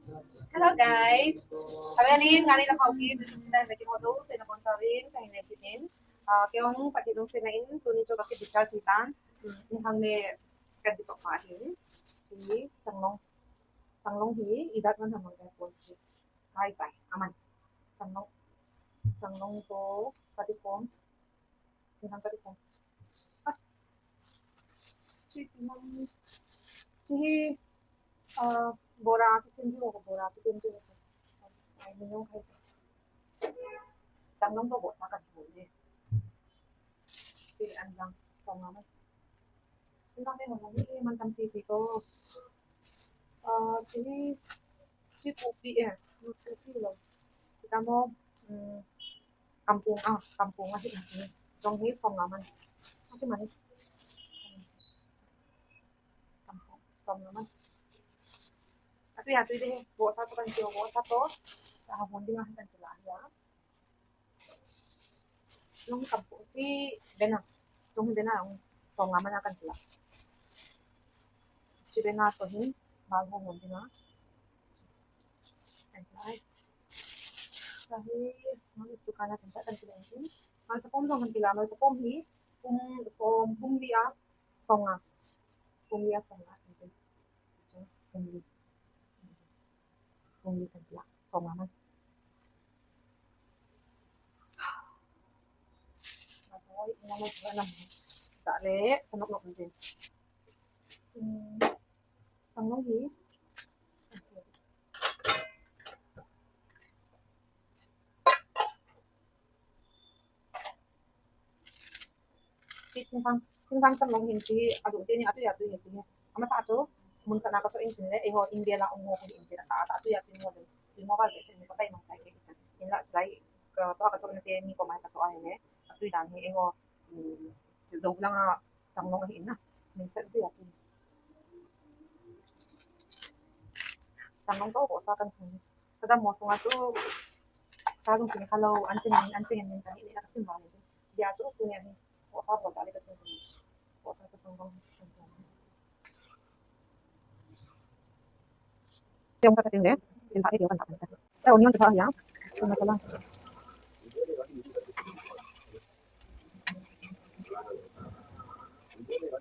Hello guys. Kami alin ngali na pauki dahil may timodo sa nakontarin kay naitinin. Kayong patidong sinain tunin jo kasi bicara sitan. Hang ne kadito kahin. Si changlong changlong hi idat man hamang kay pon si. Kai kai aman. Changlong changlong to patipon. Hang patipon. Ah, si timang si bora kisim jo ko bora kisim jo. Ay minong kay changlong to bo sa kadto ni. Si anjang songaman. Ang dami mo nang mantan TV ko. Jadi si kopi ya, kopi loh. Kita mau kampung sih ini. Dong ini song naman. Masih mana? Kampung, song naman. Tapi ya tuh deh, buat satu kan sih, buat satu. Tahun dia kan jelas ya. Yung kampung si Bena, yung Bena yung song naman akan jelas. Si Bena tuh ini bago mo din na. Dahil mag-istuka natin sa kansilensin. Ang sa pomdong hantila, may sa pomli, kung so pumliya, songa. Pumliya songa. Pumli. Pumli hantila. Songa man. Matoy, inamay sila lang. Dali, sanok-nok din. Sanok hi. Tinfang sanok hindi, adu din atu ya tu ya tu. Ama sa ato, mun kana ka so insin le, eho India la ungo ko India ta atu ya tu mo din. Di mo ba bese ni patay mang sai ke. Ila jai ka to ka to na te ni ko mai ka to ay ne. Atu dan hi eho dog lang sanok hi na. Minsan tu ya tu. Sanok to ko sa kan sin. Kada mo tunga tu sa dong sin kalau antin ni kan ini ka sin ba ni. Dia tu tu ni ko sa bo dali ka tu. Ko sa tu tong Yung sa satin deh, yung pakai dia kan tak. Eh, onion kita ya. Masalah.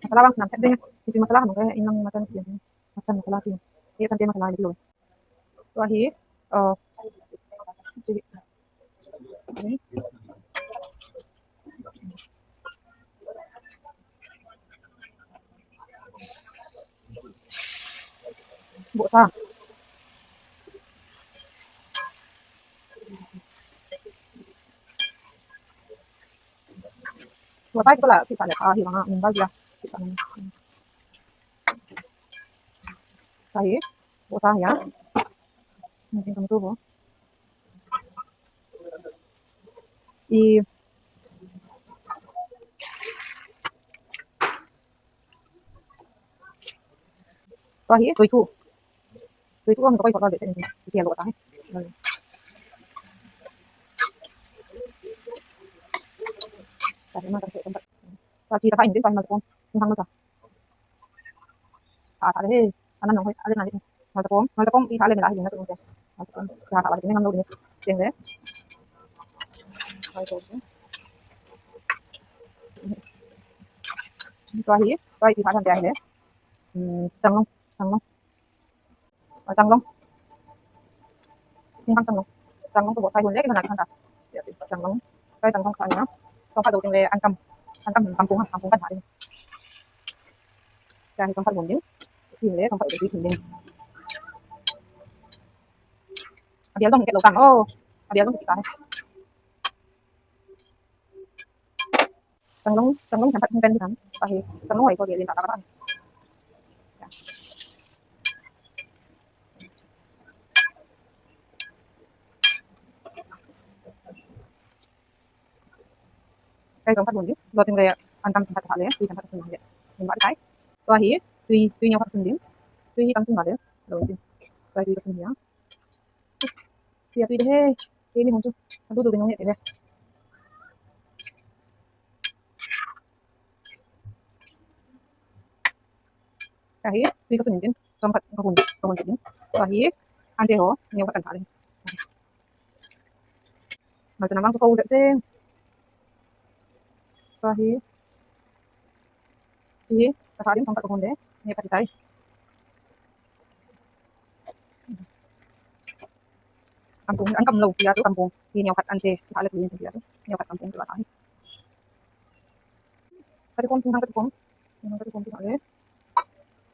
Masalah bang nanti deh. Itu masalah makanya inang macam dia. Macam masalah dia. Dia kan dia masalah itu. Wahai, eh, jadi ini buat sa. Buat sa itu lah kita lihat hilang meninggal dia. Kita Wahai, buat sa ya. Mungkin kamu tuh, I wahai, tu itu kan kau ikut kalau biasanya dia luar tanah. Tapi mana kan tempat. Kalau kita ini kan macam tentang macam. Ada deh, anak nong ada nanti. Macam kita ada melah ini nanti mungkin. Macam ya kalau ini ngambil ini, jadi wahai, wahai di mana dia ini? Tanglong, tanglong, tanglong, timbang tanglong, tanglong tu buat saya boleh kita nak hantar. Ya, tanglong, kai tanglong kaya. Tempat tu tinggal angkam kampung kan hari. Jadi tempat bonding, sini tempat itu sini. Biar dong kita lokang, oh, biar dong kita. Tanglong tempat pen di sana. Wahai, tanglong wahai kau dia lintas apa? Kai tempat bonding, buat tinggal angkam tempat hal ya, di tempat sendiri. Tempat kai. Wahai, tui nyawa sendiri. Tui hitam sendiri. Lalu, wahai tui sendiri. Thì tùy thế thế mình không chung tôi tụi mình không nhận thế này cả hiếp tuy có sự nhìn đến trong phật có hồn chính và hiếp Ante ho, nhiều các tầng lên. Mà cho nó văng cho câu dễ dễ. Và hi, hi, và phá điểm trong các con đấy. Nhiều cái tay. Kampung, ang kamlaw siya to kampung. Hindi kat ante, alat din siya to. Hindi kat kampung to tayo. Kati kon tingnan kati kon. Tingnan kati kon tingnan ale.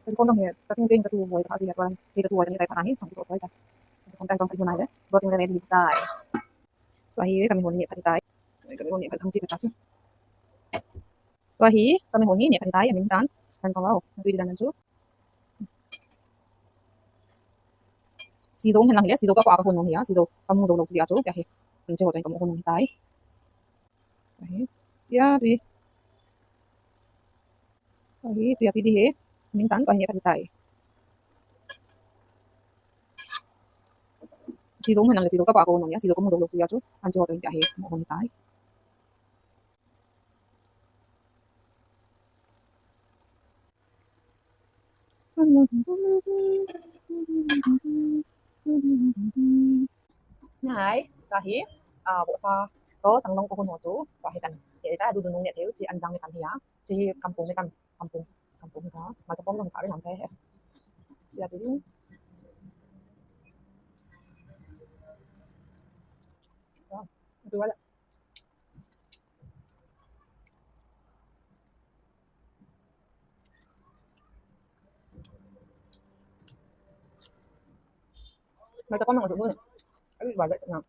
Kati kon dong kati din kati buhay kati ya kan. Kati tuwa ni tayo panahin, sampai ko tayo. Kati kon tayong kati bunay. Buat yung remedy tayo. Wahi kami huni kati tayo. Kami huni kati kamsi kati. Wahi kami huni ni kati tayo mintan. Kan kawaw, nagwili dan nanjo. Sizo hen lang sizo ka ko ako hunong hiya, sizo kamu zo log siya to kaya he. Nje ho tayo kamu hunong tayo. Wahi. Ya, di. Wahi, tu ya pidi he. Mintan wahi ni kati tayo. Sizo hen lang sizo ka pa ako hunong ya, sizo kamu zo log siya to. Nje ho tayo kaya he mo hunong tayo. Nhai, kahi, bộ sa có tăng long có hôn hồ chú và hay cần để ta đu nung nhẹ thiếu chỉ ăn răng với cần hía chỉ kampung với cần kampung thì đó mà cho con đồng thảo để làm thế hệ giờ thì đó tôi nói là mà cho con bằng được luôn cái gì bảo vậy nào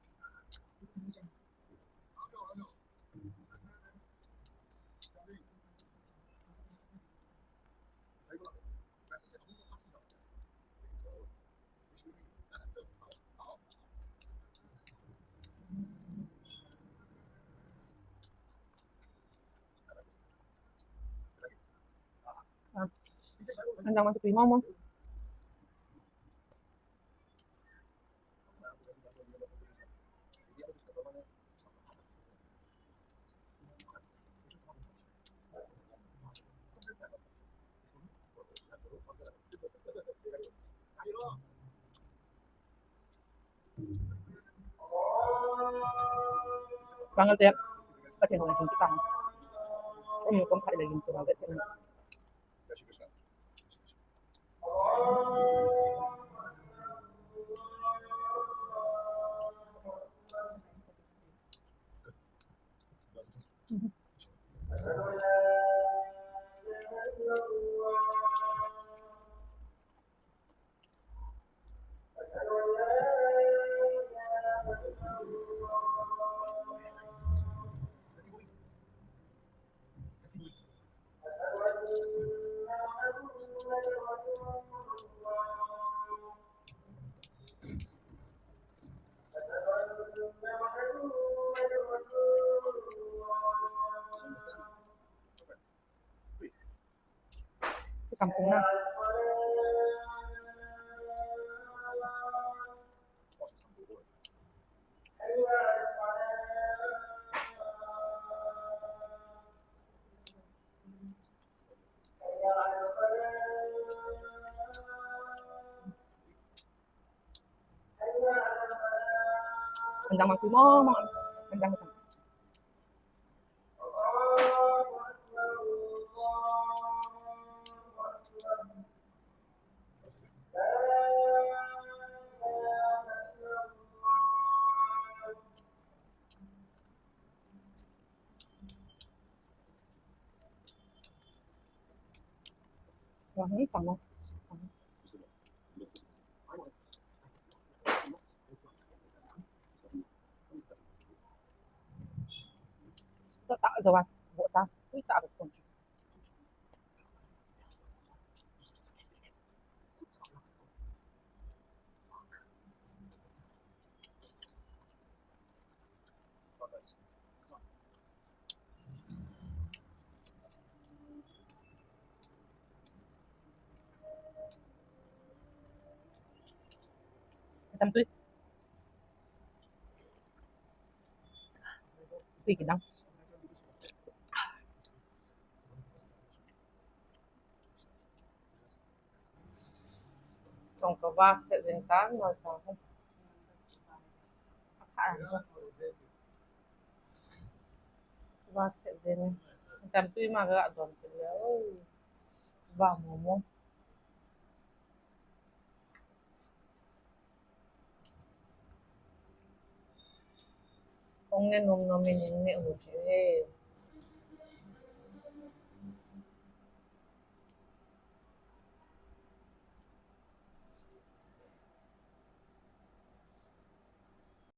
ăn răng ăn tùy mong không bằng tiền có thể hồi chúng ta tăng cũng như công khai là dùng sự bảo vệ sinh cái kampung na ăn răng bằng tùy mong ăn răng và hết phần luôn rất tạo rồi bộ sao quyết tạo được con tâm tuyết tùy cái đăng song ka ba se din tan ma sa ko ba se din tam tu ma ga don te ba mo mo ong ne nom nom min ne ho te